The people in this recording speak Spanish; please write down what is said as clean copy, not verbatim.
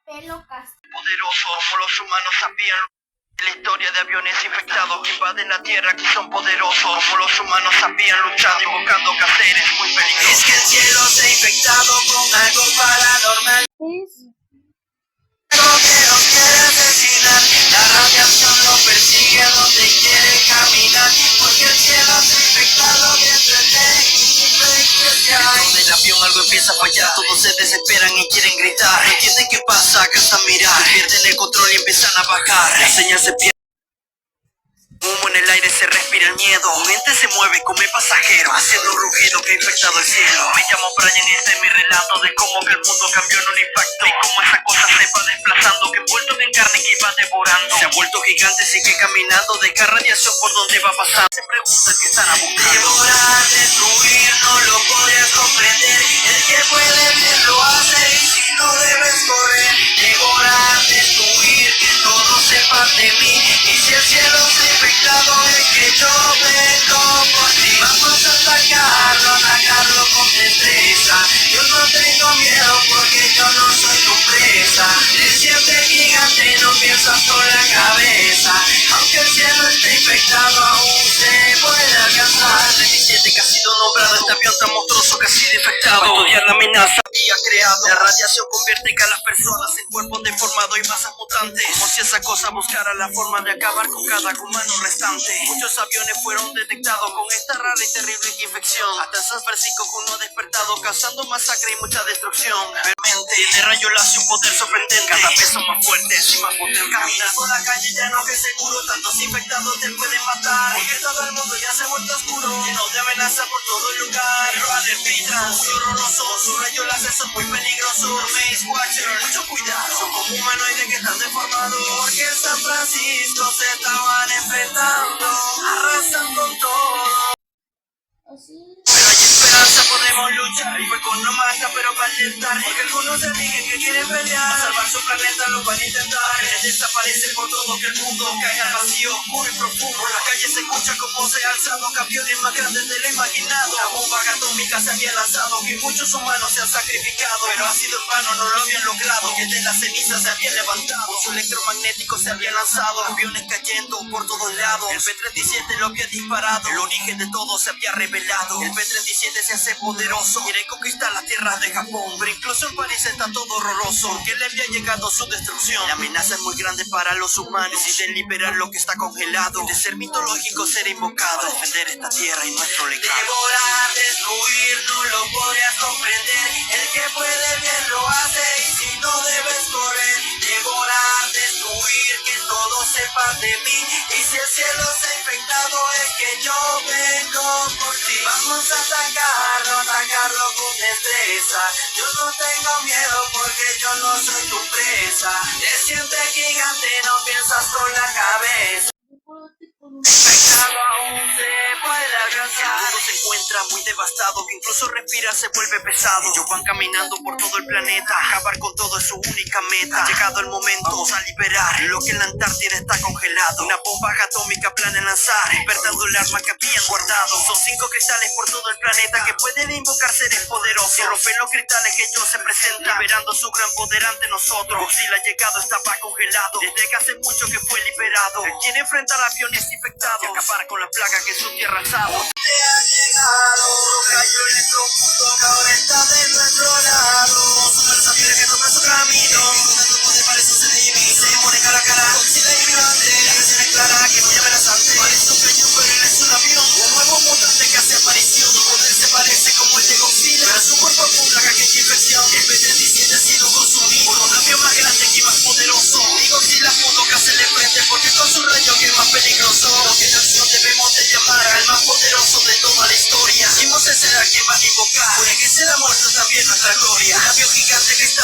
pelo castaño. Poderoso, como los humanos sabían. La historia de aviones infectados que invaden la tierra, que son poderosos. Como los humanos sabían, luchando, invocando caceres muy peligrosos. Es que el cielo se ha infectado con algo paranormal. Algo que nos quiere asesinar. La radiación lo persigue donde quiere caminar. Porque el cielo se ha infectado dentro del avión algo empieza a fallar. Todos se desesperan y quieren gritar. No entienden qué pasa, alcanzan a mirar. Pierden el control y empiezan a bajar. La señal se pierde. Humo en el aire, se respira el miedo. Un ente se mueve como el pasajero, haciendo un rugido que ha infectado el cielo. Me llamo Brian y este es mi relato de cómo que el mundo cambió en un impacto. Y cómo esa cosa se va desplazando, que envuelto en carne que iba devorando. Se ha vuelto gigante, sigue caminando, deja radiación por donde va pasando. Se pregunta qué estará buscando. Devorar, destruir, no lo podrías comprender. El que puede bien lo hace y si no debes correr. Devorar, destruir, que todos sepan de mí. Y si el cielo se ha infectado es que yo vengo por ti. Vamos a atacarlo con destreza. Yo no tengo miedo porque yo no soy tu presa. Te sientes gigante, no piensas con la cabeza. Aunque el cielo esté infectado, aún se puede alcanzar. 27 que ha sido nombrado este avión tan monstruoso que ha sido infectado. Para estudiar la amenaza había creado. La radiación convierte a las personas en cuerpos deformados y masas mutantes. Como si esa cosa buscara la forma de acabar con cada humano restante. Muchos aviones fueron detectados con esta rara y terrible infección. Hasta San Francisco con uno despertado, causando masacre y mucha destrucción. Vermente, tiene rayo láser un poder sorprendente. Cada vez son más fuertes y más potentes. Caminas por la calle ya no que seguro. Tantos infectados te pueden matar. Porque todo el mundo ya se ha vuelto oscuro, lleno de amenaza por todo el lugar. Roller Trans, muy horrorosos. Sus rayos láser son muy peligrosos. Maze Watcher, mucho cuidado. Son como humanoides que están deformados. Porque en San Francisco se estaban enfrentando. Arrasan con todo. Pero hay esperanza, podemos luchar. Y fue con no mata, pero para alentar. Porque algunos se dicen que quieren pelear. A salvar su planeta lo van a intentar. Desaparece por todo que el mundo cae al vacío oscuro y profundo. Por la calle se escucha como se ha alzado campeones más grandes de lo imaginado. La bomba atómica se había lanzado, que muchos humanos se han sacrificado. Pero ha sido en vano, no lo habían logrado. Que de las cenizas se habían levantado. Su electromagnético se había lanzado. Aviones cayendo por todos lados. El P-37 lo había disparado. El origen de todo se había revelado. El P-37 se hace poderoso. Quiere conquistar las tierras de Japón. Pero incluso en París está todo horroroso, porque le había llegado su destrucción. La amenaza es muy grande para los humanos. Deciden liberar lo que está congelado. De ser mitológico ser invocado. Defender esta tierra y nuestro legado. Devorar, destruir, no lo podrías comprender. El que puede bien lo hace y si no debes correr. Devorar, destruir, que todos sepan de mí. Y si el cielo se ha infectado es que yo vengo por ti. Vamos a atacarlo con destreza. Yo no tengo miedo porque yo no soy tu presa. Te sientes gigante, no piensas con la cabeza. Infectado aún se puede alcanzar. El mundo se encuentra muy devastado, que incluso respirar se vuelve pesado. Ellos van caminando por todo el planeta, acabar con todo es su única meta. Ha llegado el momento, vamos a liberar lo que en la Antártida está congelado. Una bomba atómica planean lanzar, despertando el arma que habían guardado. Son 5 cristales por todo el planeta que pueden invocar seres poderosos. Rompen los cristales que ellos se presentan, liberando su gran poder ante nosotros. Si la llegado estaba congelado, desde que hace mucho que fue liberado. Él quiere enfrentar aviones infectados y acabar con la plaga que su tierra ha alzado. Te ha llegado, rayo electromundo que ahora está de nuestro lado. Son los aviones que toman su camino, como te parece se divide. Se pone cara a cara, si la gigante, la visión es clara que muy amenazante. Parece un cañón pero él es un avión, un nuevo mutante que hace aparición. Su poder se parece como el de Godzilla, pero su cuerpo es una caja de infección. El P-37 ha sido consumido por un avión más grande y más poderoso. Y Godzilla pudo que hacerle frente porque con su rayo que es más peligroso. Lo que en acción debemos de llamar al más poderoso de toda la historia. Y Moses será quien va a invocar, puede que sea muerto también nuestra gloria. Un avión gigante que está